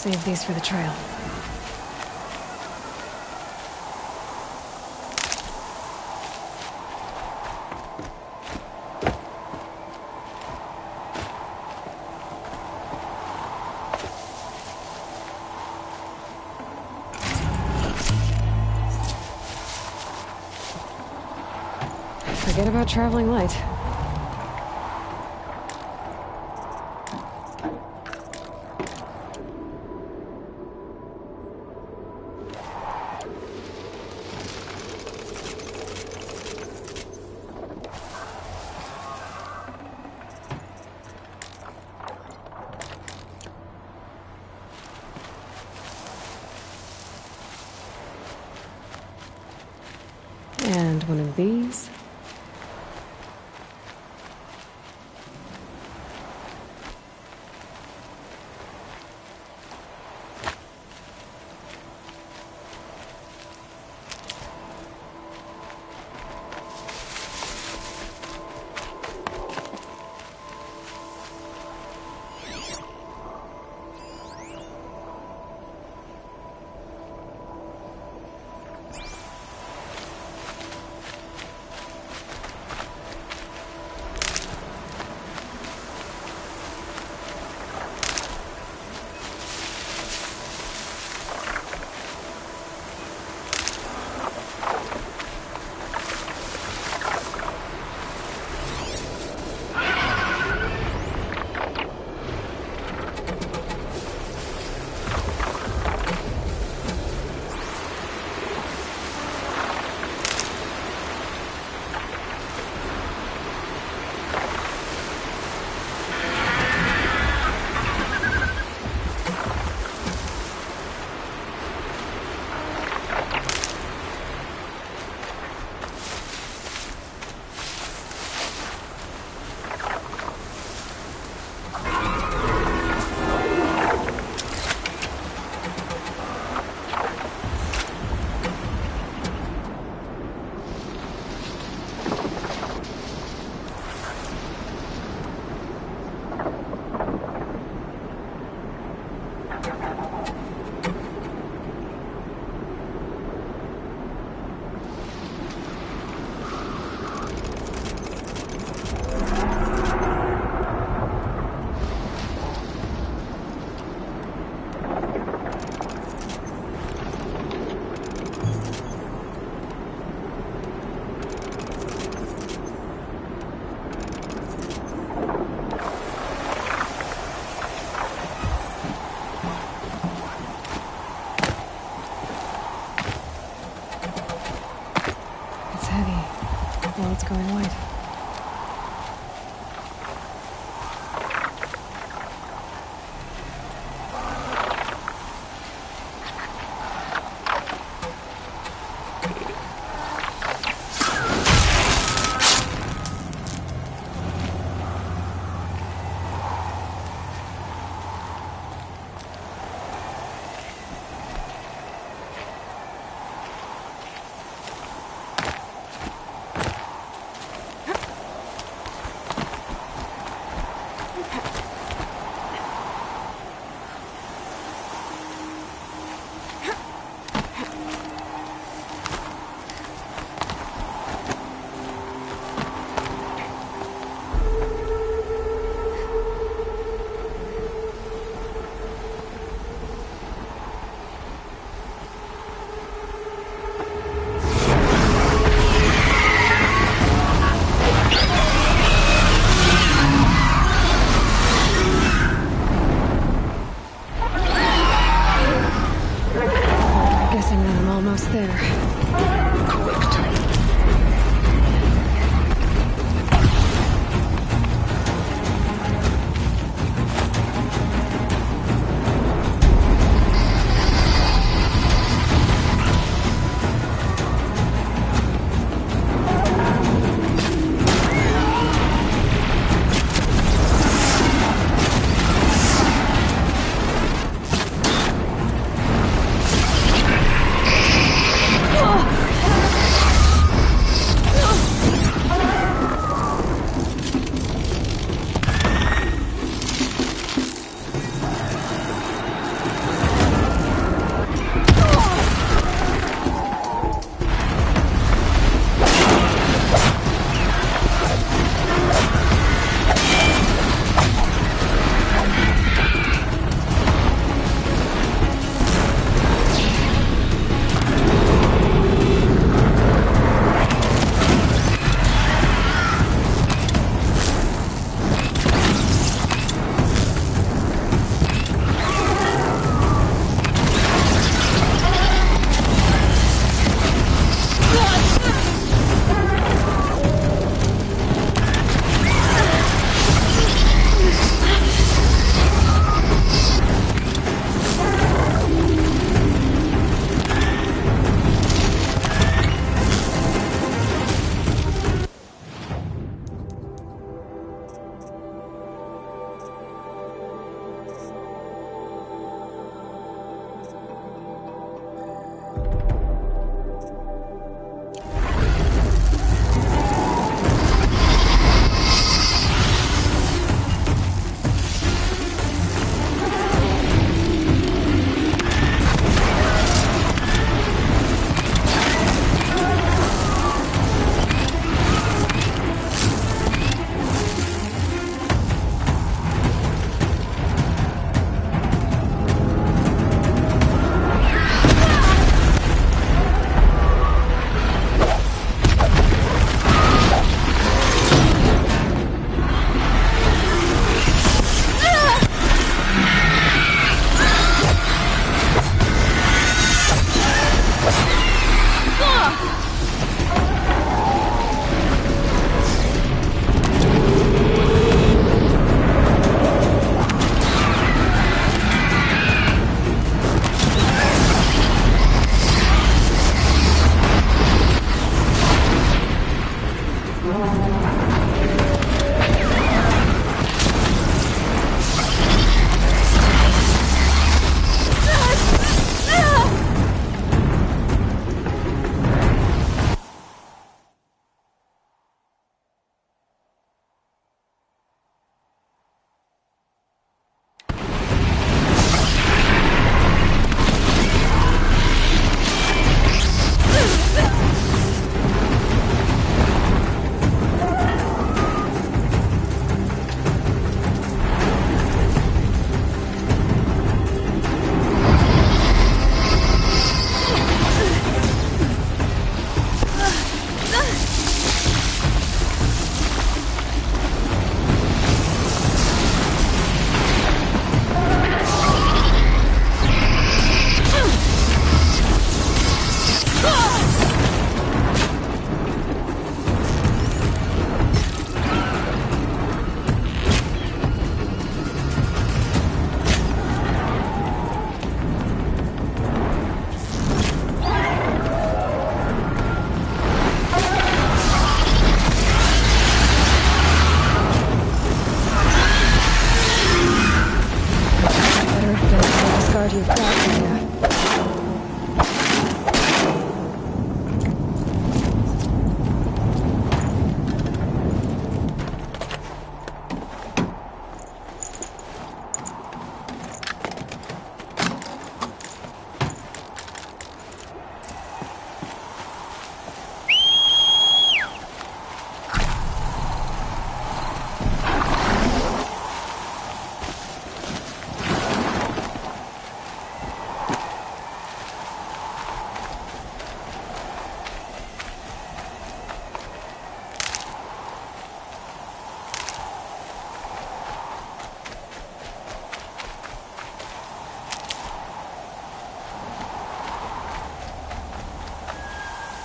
Save these for the trail. Forget about traveling light. And one of these. Well, it's going white.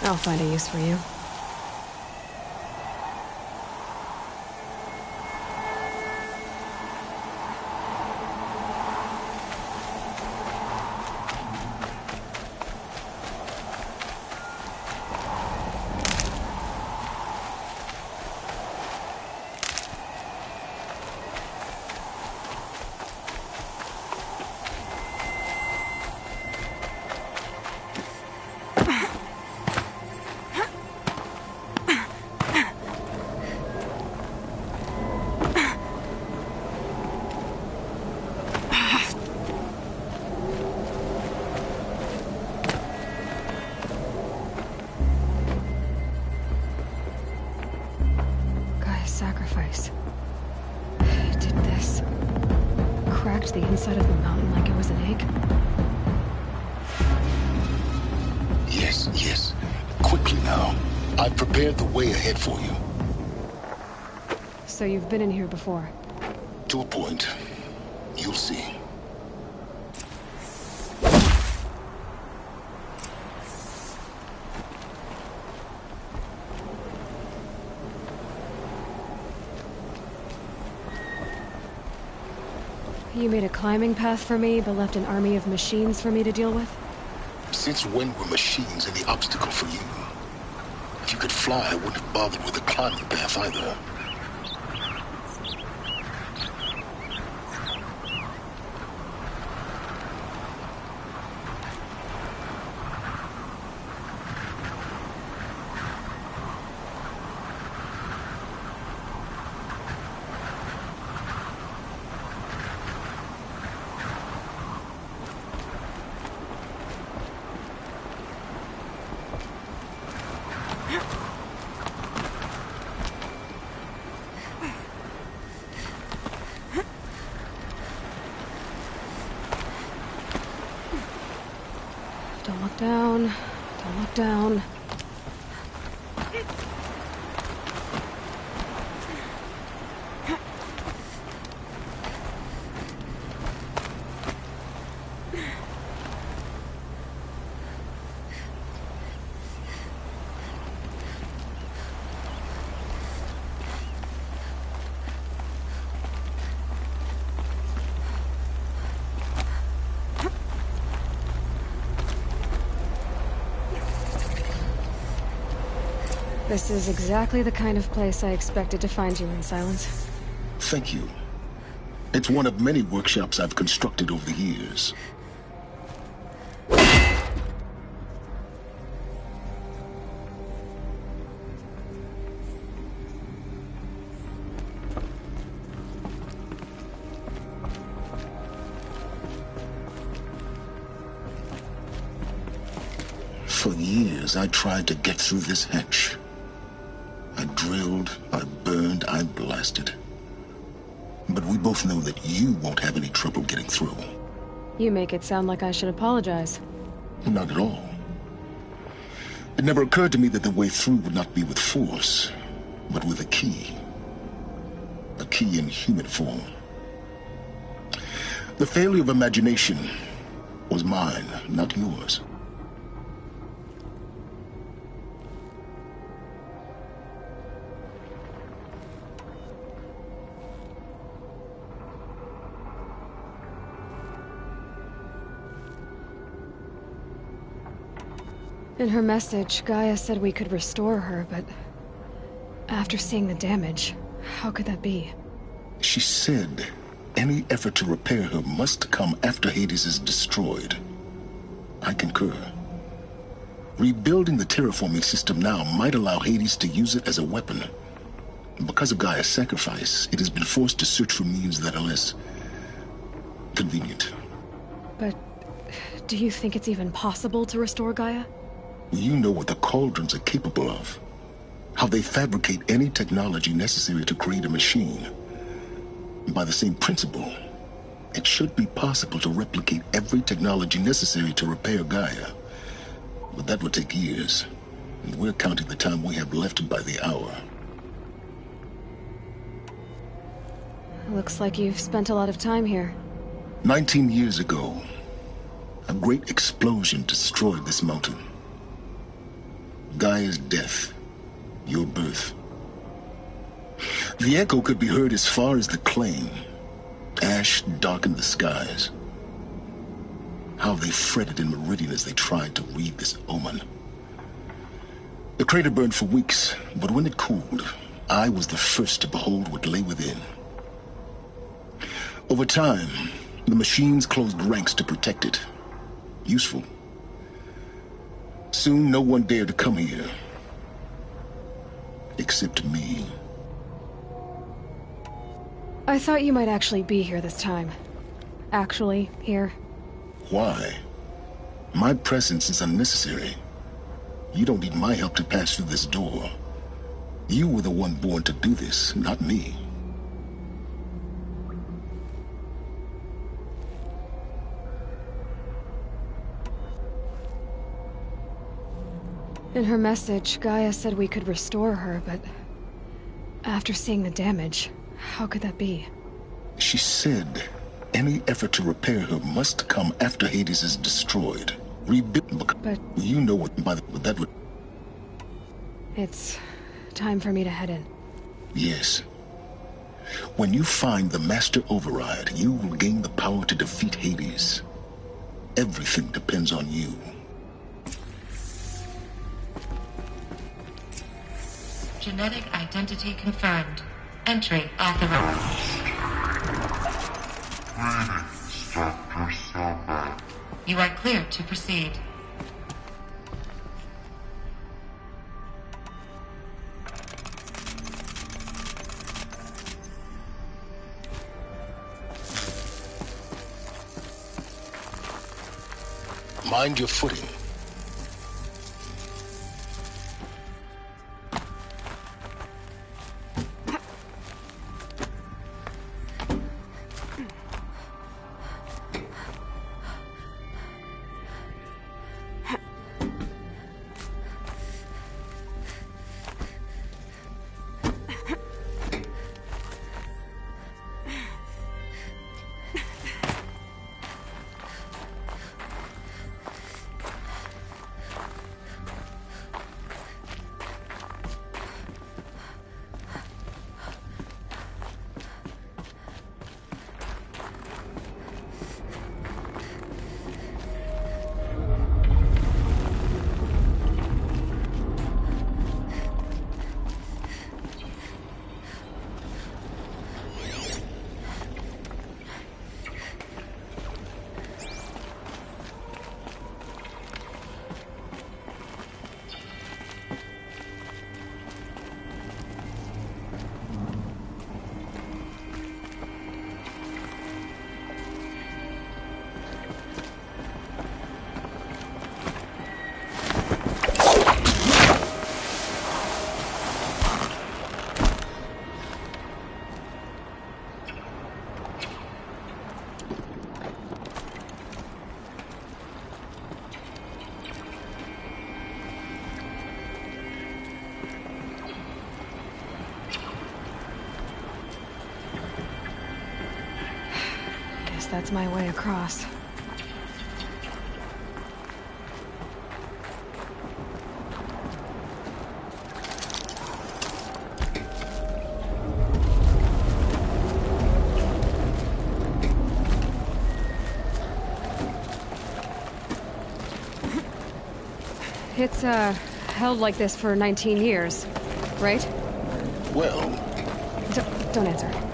I'll find a use for you. Sacrifice. It did this. Cracked the inside of the mountain like it was an egg. Yes, yes. Quickly now. I've prepared the way ahead for you. So you've been in here before? To a point. You'll see. You made a climbing path for me, but left an army of machines for me to deal with? Since when were machines any obstacle for you? If you could fly, I wouldn't have bothered with a climbing path either. Don't look down. Don't look down. This is exactly the kind of place I expected to find you in, Silence. Thank you. It's one of many workshops I've constructed over the years. For years, I tried to get through this hatch. I drilled, I burned, I blasted. But we both know that you won't have any trouble getting through. You make it sound like I should apologize. Not at all. It never occurred to me that the way through would not be with force, but with a key. A key in human form. The failure of imagination was mine, not yours. In her message, Gaia said we could restore her, but after seeing the damage, how could that be? She said any effort to repair her must come after Hades is destroyed. I concur. Rebuilding the terraforming system now might allow Hades to use it as a weapon. Because of Gaia's sacrifice, it has been forced to search for means that are less convenient. But do you think it's even possible to restore Gaia? You know what the Cauldrons are capable of. How they fabricate any technology necessary to create a machine. By the same principle, it should be possible to replicate every technology necessary to repair Gaia. But that would take years, and we're counting the time we have left by the hour. Looks like you've spent a lot of time here. 19 years ago, a great explosion destroyed this mountain. Gaia's death, your birth. The echo could be heard as far as the claim. Ash darkened the skies. How they fretted in Meridian as they tried to read this omen. The crater burned for weeks, but when it cooled, I was the first to behold what lay within. Over time, the machines closed ranks to protect it. Useful. Soon, no one dared to come here. Except me. I thought you might actually be here this time. Actually, here. Why? My presence is unnecessary. You don't need my help to pass through this door. You were the one born to do this, not me. In her message, Gaia said we could restore her, but after seeing the damage, how could that be? She said any effort to repair her must come after Hades is destroyed. Rebuild. But you know what that would. it's time for me to head in. Yes. When you find the Master Override, you will gain the power to defeat Hades. Everything depends on you. Genetic identity confirmed. Entry authorized. Greetings, Dr. Silver. You are cleared to proceed. Mind your footing. That's my way across. It's, held like this for 19 years, right? Well, Don't answer.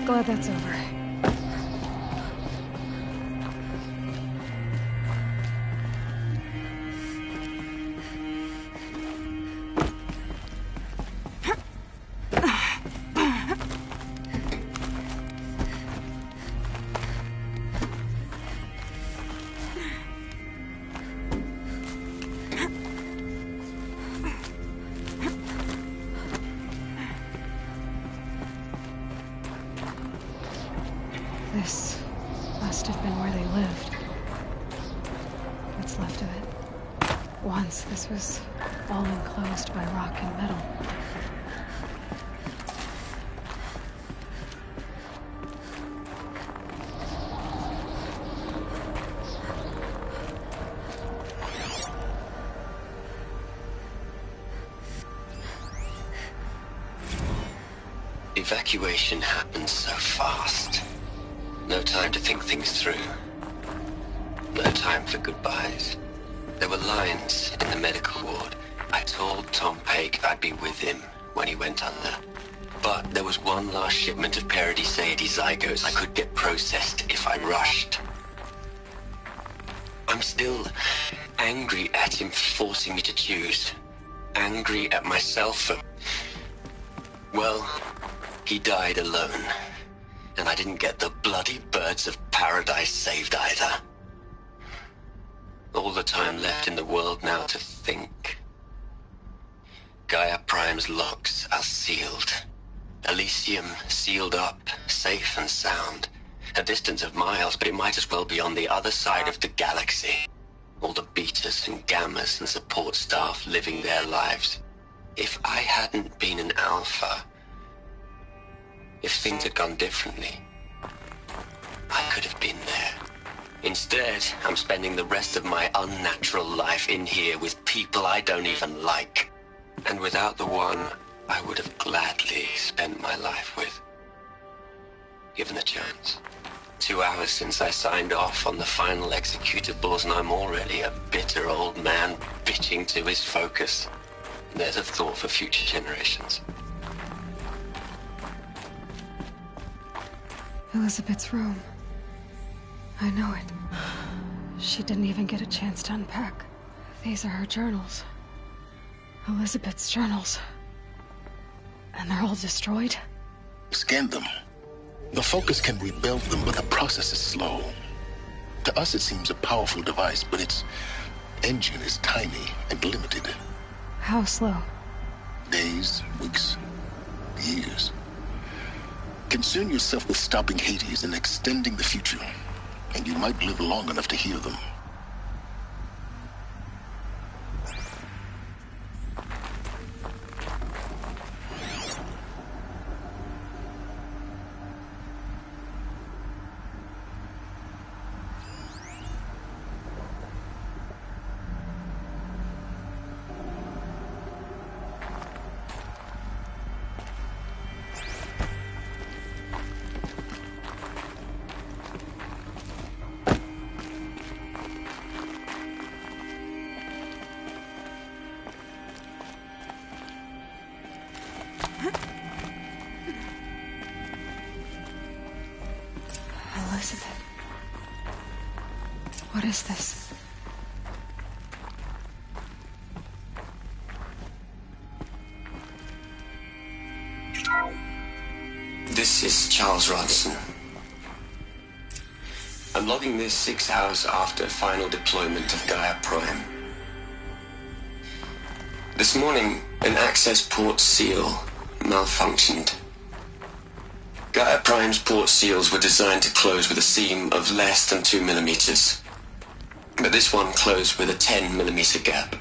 Glad that's over. what's left of it. Once, this was all enclosed by rock and metal. Evacuation happened so fast. No time to think things through. No time for goodbyes. There were lines in the medical ward. I told Tom Paik I'd be with him when he went under. But there was one last shipment of Paradis-Saidi zygotes I could get processed if I rushed. I'm still angry at him for forcing me to choose. Angry at myself for... well... he died alone, and I didn't get the bloody birds of paradise saved either. All the time left in the world now to think. Gaia Prime's locks are sealed. Elysium sealed up, safe and sound. A distance of miles, but it might as well be on the other side of the galaxy. All the betas and gammas and support staff living their lives. If I hadn't been an alpha... if things had gone differently, I could have been there. Instead, I'm spending the rest of my unnatural life in here with people I don't even like. And without the one I would have gladly spent my life with. Given the chance. 2 hours since I signed off on the final executables, and I'm already a bitter old man bitching to his focus. There's a thought for future generations. Elizabeth's room. I know it. She didn't even get a chance to unpack. These are her journals. Elizabeth's journals. And they're all destroyed? Scan them. The Focus can rebuild them, but the process is slow. To us, it seems a powerful device, but its engine is tiny and limited. How slow? Days, weeks, years. Concern yourself with stopping Hades and extending the future, and you might live long enough to hear them. Elizabeth. What is this? This is Charles Ronson. I'm logging this 6 hours after final deployment of Gaia Prime. This morning, an access port seal malfunctioned. Gaia Prime's port seals were designed to close with a seam of less than 2 millimeters. But this one closed with a 10 millimeter gap.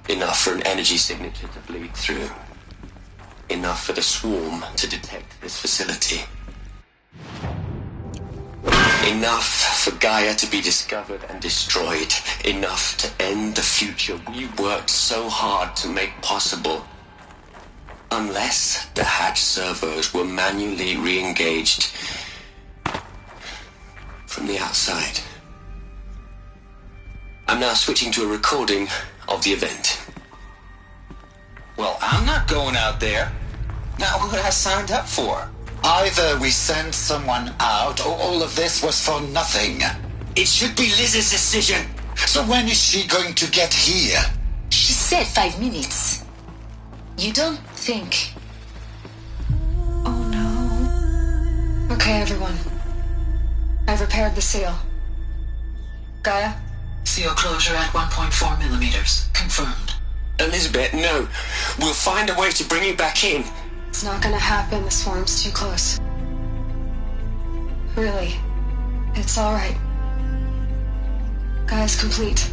Enough for an energy signature to bleed through. Enough for the swarm to detect this facility. Enough for Gaia to be discovered and destroyed. Enough to end the future we worked so hard to make possible. Unless the hatch servos were manually re-engaged from the outside. I'm now switching to a recording of the event. Well, I'm not going out there. Not what I signed up for. Either we send someone out, or all of this was for nothing. It should be Liz's decision. So when is she going to get here? She said 5 minutes. You don't think... Oh no. Okay, everyone. I've repaired the seal. Gaia? Seal closure at 1.4 millimeters. Confirmed. Elizabeth, no. We'll find a way to bring you back in. It's not gonna happen. The swarm's too close. Really. It's alright. Gaia's complete.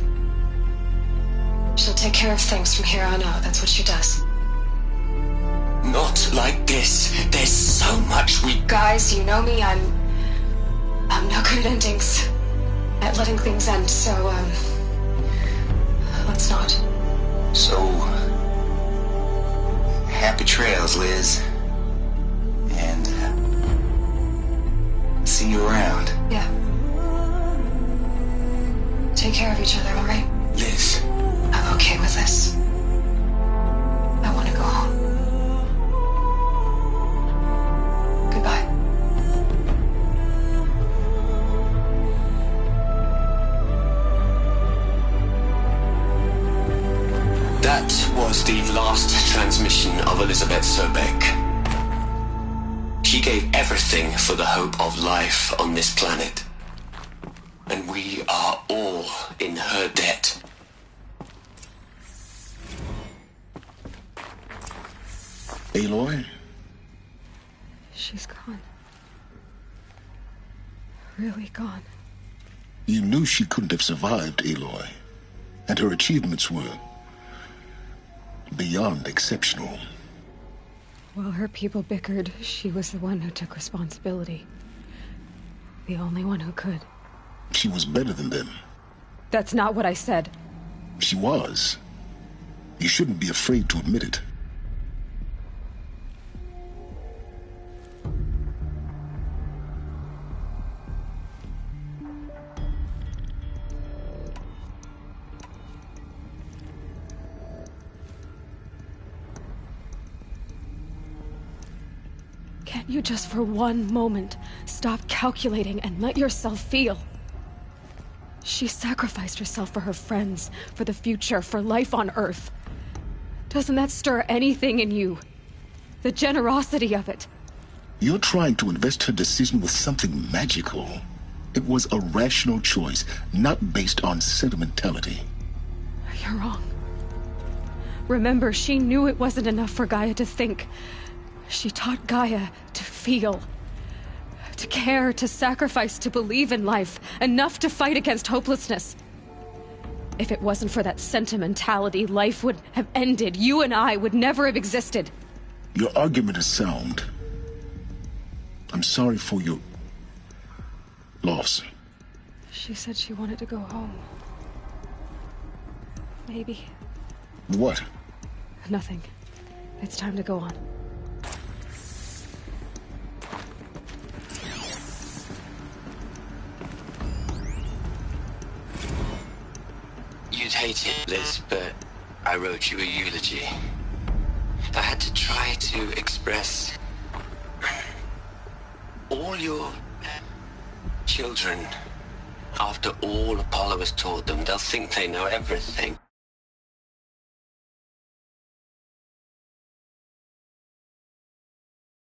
She'll take care of things from here on out. That's what she does. Not like this. There's so much we... Guys, you know me. I'm no good at endings. At letting things end, so, let's not. So, happy trails, Liz. And see you around. Yeah. Take care of each other, all right? Liz. I'm okay with this. I want to go home. Goodbye. That was the last transmission of Elizabeth Sobek. She gave everything for the hope of life on this planet. And we are all in her debt. Aloy? She's gone. Really gone. You knew she couldn't have survived, Aloy. And her achievements were beyond exceptional. While her people bickered, she was the one who took responsibility. The only one who could. She was better than them. That's not what I said. She was. You shouldn't be afraid to admit it. Can't you just for one moment stop calculating and let yourself feel? She sacrificed herself for her friends, for the future, for life on Earth. Doesn't that stir anything in you? The generosity of it. You're trying to invest her decision with something magical. It was a rational choice, not based on sentimentality. You're wrong. Remember, she knew it wasn't enough for Gaia to think. She taught Gaia to feel. To care, to sacrifice, to believe in life. Enough to fight against hopelessness. If it wasn't for that sentimentality, life would have ended. You and I would never have existed. Your argument is sound. I'm sorry for your loss. She said she wanted to go home. Maybe. What? Nothing. It's time to go on. You'd hate it, Liz, but I wrote you a eulogy. I had to try to express all your children. After all Apollo has taught them, they'll think they know everything.